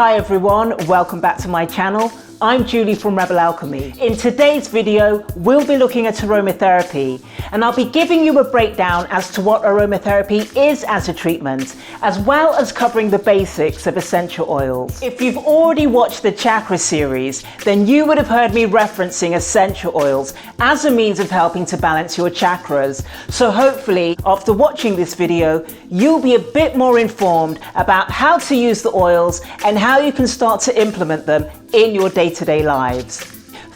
Hi everyone, welcome back to my channel. I'm Julie from Rebel Alchemy. In today's video, we'll be looking at aromatherapy, and I'll be giving you a breakdown as to what aromatherapy is as a treatment, as well as covering the basics of essential oils. If you've already watched the chakra series, then you would have heard me referencing essential oils as a means of helping to balance your chakras. So hopefully, after watching this video, you'll be a bit more informed about how to use the oils and how you can start to implement them in your day-to-day lives.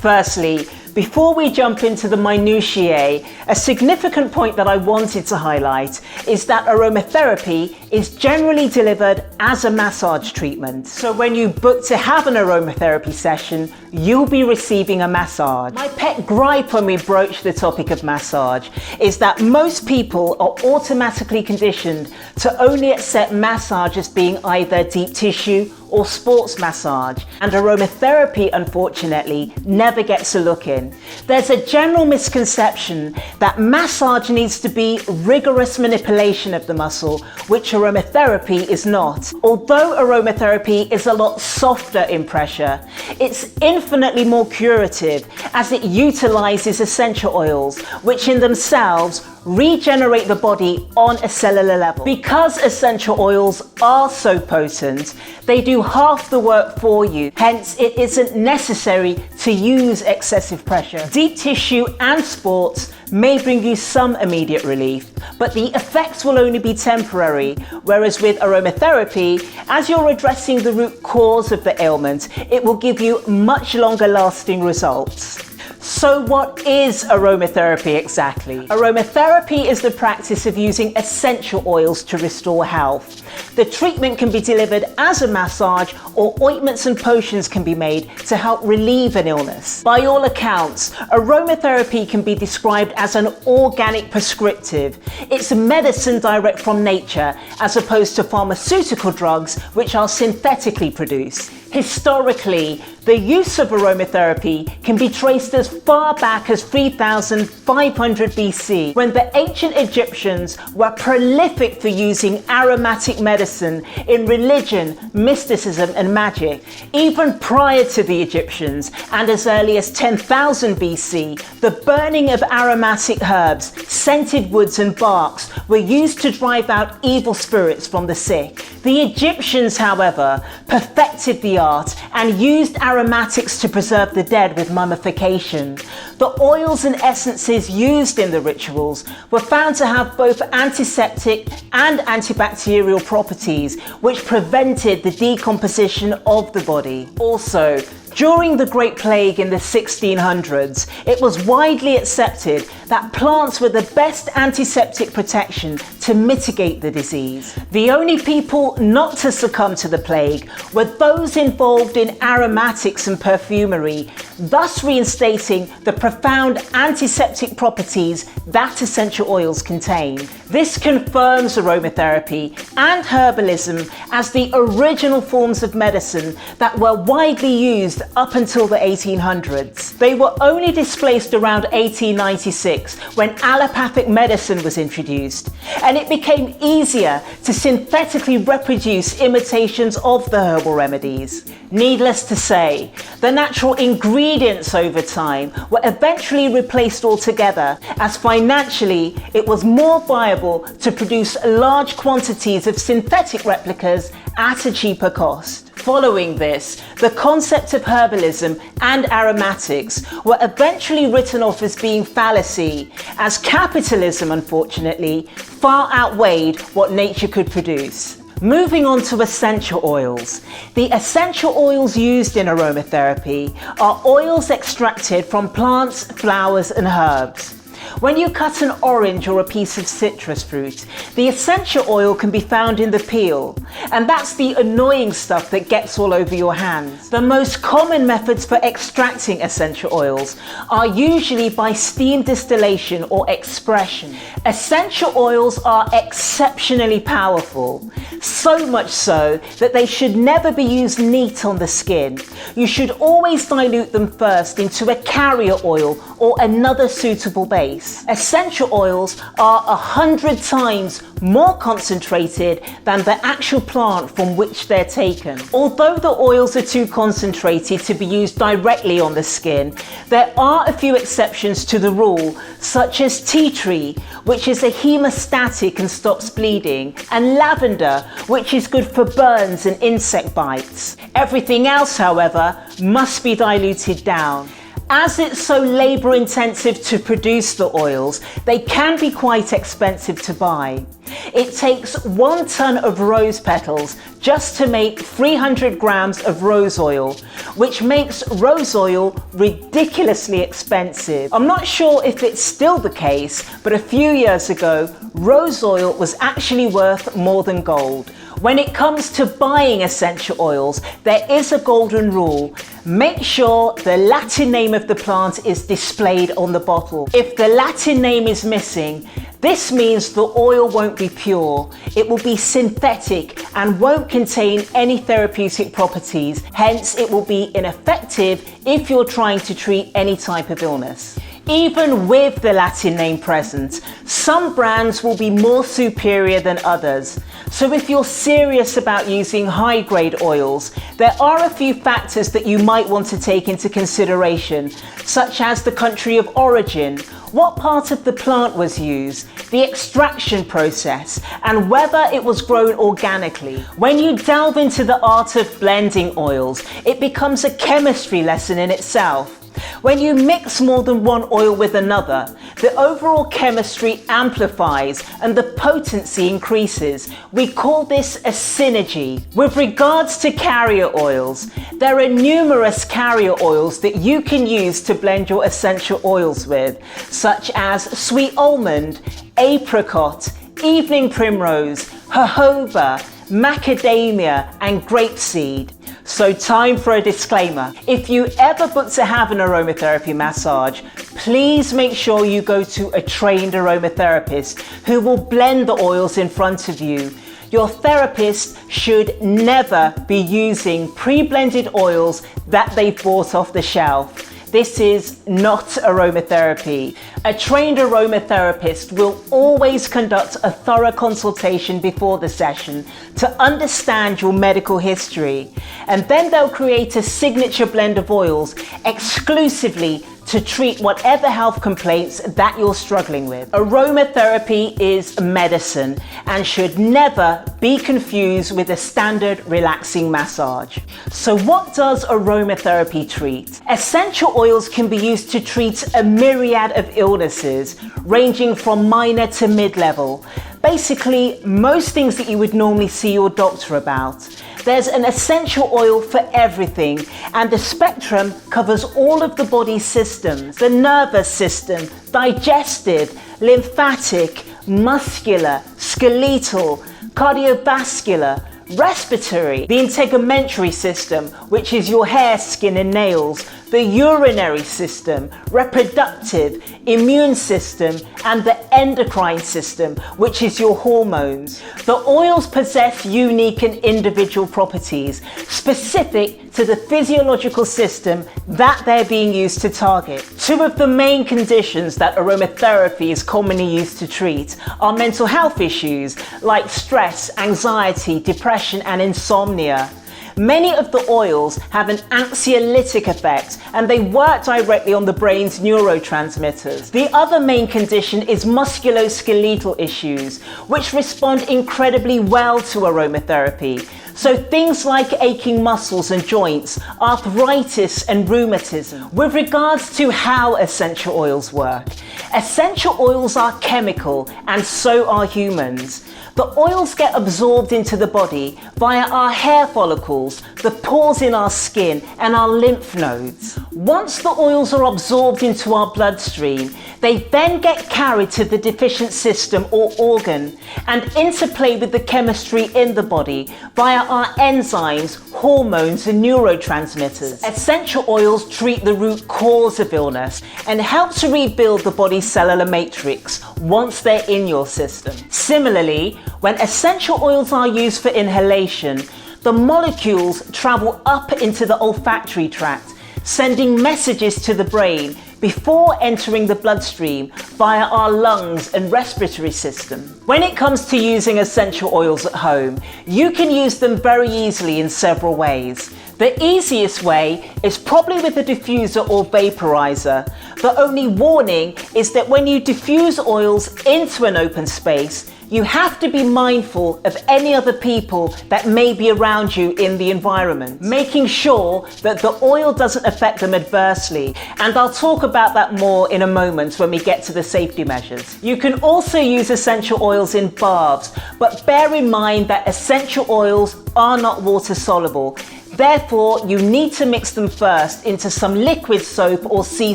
Firstly, before we jump into the minutiae, a significant point that I wanted to highlight is that aromatherapy is generally delivered as a massage treatment. So when you book to have an aromatherapy session, you'll be receiving a massage. My pet gripe when we broach the topic of massage is that most people are automatically conditioned to only accept massage as being either deep tissue or sports massage, and aromatherapy unfortunately never gets a look in. There's a general misconception that massage needs to be rigorous manipulation of the muscle, which aromatherapy is not. Although aromatherapy is a lot softer in pressure, it's infinitely more curative as it utilizes essential oils, which in themselves regenerate the body on a cellular level. Because essential oils are so potent, they do half the work for you. Hence, it isn't necessary to use excessive pressure. Deep tissue and sports may bring you some immediate relief, but the effects will only be temporary. Whereas with aromatherapy, as you're addressing the root cause of the ailment, it will give you much longer lasting results. So what is aromatherapy exactly? Aromatherapy is the practice of using essential oils to restore health. The treatment can be delivered as a massage, or ointments and potions can be made to help relieve an illness. By all accounts, aromatherapy can be described as an organic prescriptive. It's medicine direct from nature, as opposed to pharmaceutical drugs which are synthetically produced. Historically, the use of aromatherapy can be traced as far back as 3500 BC, when the ancient Egyptians were prolific for using aromatic medicine in religion, mysticism, and magic. Even prior to the Egyptians, and as early as 10,000 BC, the burning of aromatic herbs, scented woods, and barks were used to drive out evil spirits from the sick. The Egyptians, however, perfected the art and used aromatics to preserve the dead with mummification. The oils and essences used in the rituals were found to have both antiseptic and antibacterial properties, which prevented the decomposition of the body. Also, during the Great Plague in the 1600s, it was widely accepted that plants were the best antiseptic protection to mitigate the disease. The only people not to succumb to the plague were those involved in aromatics and perfumery, thus reinstating the profound antiseptic properties that essential oils contain. This confirms aromatherapy and herbalism as the original forms of medicine that were widely used up until the 1800s. They were only displaced around 1896 when allopathic medicine was introduced, and it became easier to synthetically reproduce imitations of the herbal remedies. Needless to say, the natural ingredients over time were eventually replaced altogether, as financially it was more viable to produce large quantities of synthetic replicas at a cheaper cost. Following this, the concept of herbalism and aromatics were eventually written off as being fallacy, as capitalism, unfortunately, far outweighed what nature could produce. Moving on to essential oils. The essential oils used in aromatherapy are oils extracted from plants, flowers, and herbs. When you cut an orange or a piece of citrus fruit, the essential oil can be found in the peel, and that's the annoying stuff that gets all over your hands. The most common methods for extracting essential oils are usually by steam distillation or expression. Essential oils are exceptionally powerful, so much so that they should never be used neat on the skin. You should always dilute them first into a carrier oil or another suitable base. case. Essential oils are 100 times more concentrated than the actual plant from which they're taken. Although the oils are too concentrated to be used directly on the skin, there are a few exceptions to the rule, such as tea tree, which is a hemostatic and stops bleeding, and lavender, which is good for burns and insect bites. Everything else, however, must be diluted down. As it's so labor intensive to produce the oils, they can be quite expensive to buy. It takes 1 ton of rose petals just to make 300 grams of rose oil, which makes rose oil ridiculously expensive. I'm not sure if it's still the case, but a few years ago, rose oil was actually worth more than gold. When it comes to buying essential oils, there is a golden rule. Make sure the Latin name of the plant is displayed on the bottle. If the Latin name is missing, this means the oil won't be pure. It will be synthetic and won't contain any therapeutic properties. Hence, it will be ineffective if you're trying to treat any type of illness. Even with the Latin name present, some brands will be more superior than others. So if you're serious about using high-grade oils, there are a few factors that you might want to take into consideration, such as the country of origin, what part of the plant was used, the extraction process, and whether it was grown organically. When you delve into the art of blending oils, it becomes a chemistry lesson in itself. When you mix more than one oil with another, the overall chemistry amplifies and the potency increases. We call this a synergy. With regards to carrier oils, there are numerous carrier oils that you can use to blend your essential oils with, such as sweet almond, apricot, evening primrose, jojoba, macadamia, and grapeseed. So time for a disclaimer. If you ever book to have an aromatherapy massage, please make sure you go to a trained aromatherapist who will blend the oils in front of you. Your therapist should never be using pre-blended oils that they've bought off the shelf. This is not aromatherapy. A trained aromatherapist will always conduct a thorough consultation before the session to understand your medical history, and then they'll create a signature blend of oils exclusively to treat whatever health complaints that you're struggling with. Aromatherapy is medicine and should never be confused with a standard relaxing massage. So what does aromatherapy treat? Essential oils can be used to treat a myriad of illnesses, ranging from minor to mid-level. Basically, most things that you would normally see your doctor about. There's an essential oil for everything, and the spectrum covers all of the body's systems: the nervous system, digestive, lymphatic, muscular, skeletal, cardiovascular, respiratory, the integumentary system, which is your hair, skin and nails, the urinary system, reproductive, immune system, and the endocrine system, which is your hormones. The oils possess unique and individual properties specific to the physiological system that they're being used to target. Two of the main conditions that aromatherapy is commonly used to treat are mental health issues like stress, anxiety, depression, and insomnia. Many of the oils have an anxiolytic effect, and they work directly on the brain's neurotransmitters. The other main condition is musculoskeletal issues, which respond incredibly well to aromatherapy. So things like aching muscles and joints, arthritis and rheumatism. With regards to how essential oils work, essential oils are chemical, and so are humans. The oils get absorbed into the body via our hair follicles, the pores in our skin, and our lymph nodes. Once the oils are absorbed into our bloodstream, they then get carried to the deficient system or organ and interplay with the chemistry in the body via our enzymes, hormones, and neurotransmitters. Essential oils treat the root cause of illness and help to rebuild the body's cellular matrix once they're in your system. Similarly, when essential oils are used for inhalation, the molecules travel up into the olfactory tract, sending messages to the brain before entering the bloodstream via our lungs and respiratory system. When it comes to using essential oils at home, you can use them very easily in several ways. The easiest way is probably with a diffuser or vaporizer. The only warning is that when you diffuse oils into an open space, you have to be mindful of any other people that may be around you in the environment, making sure that the oil doesn't affect them adversely. And I'll talk about that more in a moment when we get to the safety measures. You can also use essential oils in baths, but bear in mind that essential oils are not water soluble. Therefore, you need to mix them first into some liquid soap or sea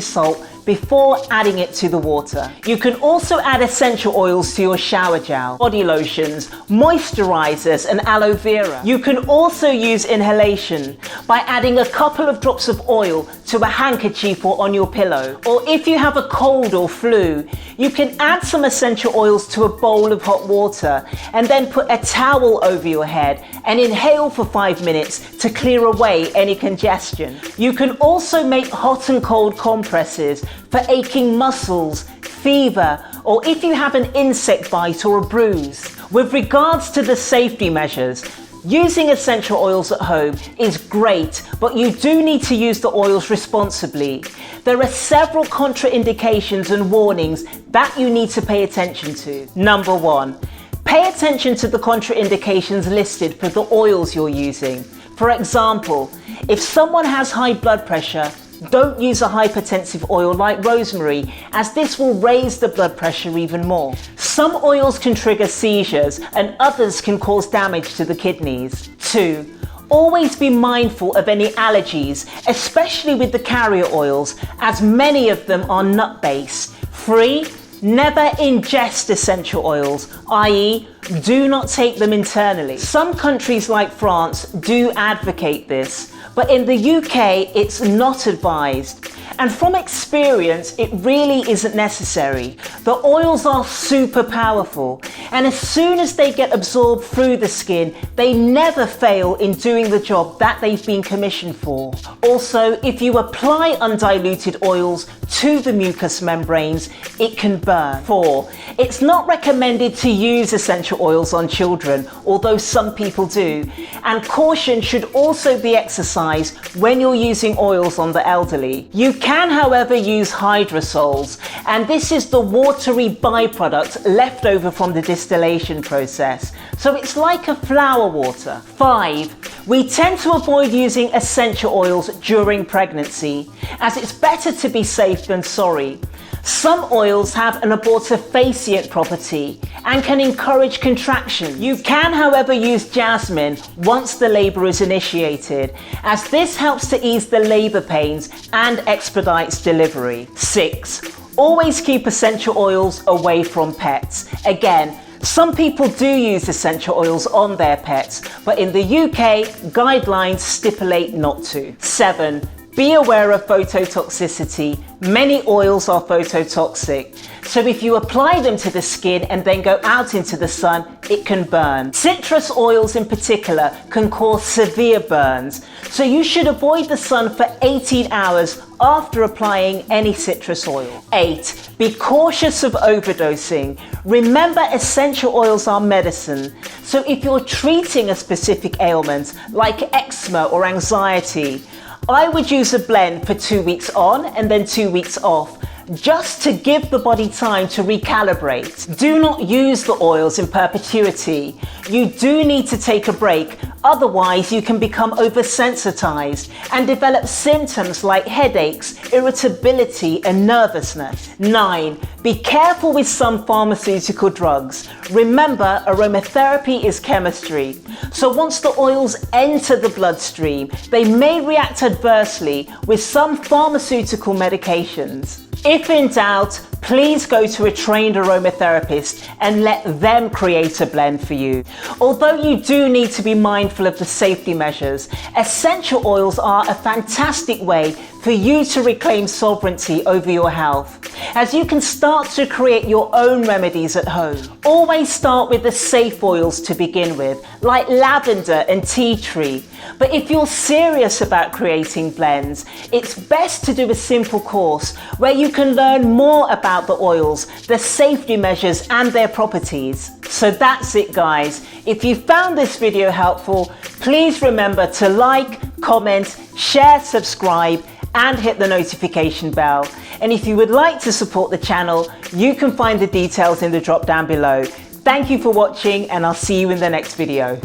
salt before adding it to the water. You can also add essential oils to your shower gel, body lotions, moisturizers, and aloe vera. You can also use inhalation by adding a couple of drops of oil to a handkerchief or on your pillow. Or if you have a cold or flu, you can add some essential oils to a bowl of hot water and then put a towel over your head and inhale for 5 minutes to clear away any congestion. You can also make hot and cold compresses for aching muscles, fever, or if you have an insect bite or a bruise. With regards to the safety measures, using essential oils at home is great, but you do need to use the oils responsibly. There are several contraindications and warnings that you need to pay attention to. Number 1, pay attention to the contraindications listed for the oils you're using. For example, if someone has high blood pressure, don't use a hypertensive oil like rosemary, as this will raise the blood pressure even more. Some oils can trigger seizures and others can cause damage to the kidneys. 2. Always be mindful of any allergies, especially with the carrier oils, as many of them are nut-based. 3. Never ingest essential oils, i.e., do not take them internally. Some countries like France do advocate this, but in the UK it's not advised. And from experience, it really isn't necessary. The oils are super powerful, and as soon as they get absorbed through the skin, they never fail in doing the job that they've been commissioned for. Also, if you apply undiluted oils to the mucous membranes, it can burn. 4. It's not recommended to use essential oils on children, although some people do, and caution should also be exercised when you're using oils on the elderly. You can, however, use hydrosols, and this is the watery byproduct left over from the distillation process, so it's like a flower water. 5. We tend to avoid using essential oils during pregnancy, as it's better to be safe than sorry. Some oils have an abortifacient property and can encourage contraction. You can, however, use jasmine once the labour is initiated, as this helps to ease the labour pains and expedites delivery. 6. Always keep essential oils away from pets. Again, some people do use essential oils on their pets, but in the UK, guidelines stipulate not to. 7. Be aware of phototoxicity. Many oils are phototoxic, so if you apply them to the skin and then go out into the sun, it can burn. Citrus oils in particular can cause severe burns, so you should avoid the sun for 18 hours after applying any citrus oil. 8. Be cautious of overdosing. Remember, essential oils are medicine, so if you're treating a specific ailment like eczema or anxiety, I would use a blend for 2 weeks on and then 2 weeks off, just to give the body time to recalibrate. Do not use the oils in perpetuity. You do need to take a break, otherwise you can become oversensitized and develop symptoms like headaches, irritability, and nervousness. 9. Be careful with some pharmaceutical drugs. Remember, aromatherapy is chemistry, so once the oils enter the bloodstream, they may react adversely with some pharmaceutical medications. If in doubt, please go to a trained aromatherapist and let them create a blend for you. Although you do need to be mindful of the safety measures, essential oils are a fantastic way for you to reclaim sovereignty over your health, as you can start to create your own remedies at home. Always start with the safe oils to begin with, like lavender and tea tree. But if you're serious about creating blends, it's best to do a simple course where you can learn more about the oils, the safety measures and their properties. So that's it, guys. If you found this video helpful, please remember to like, comment, share, subscribe and hit the notification bell. And if you would like to support the channel, you can find the details in the drop down below. Thank you for watching, and I'll see you in the next video.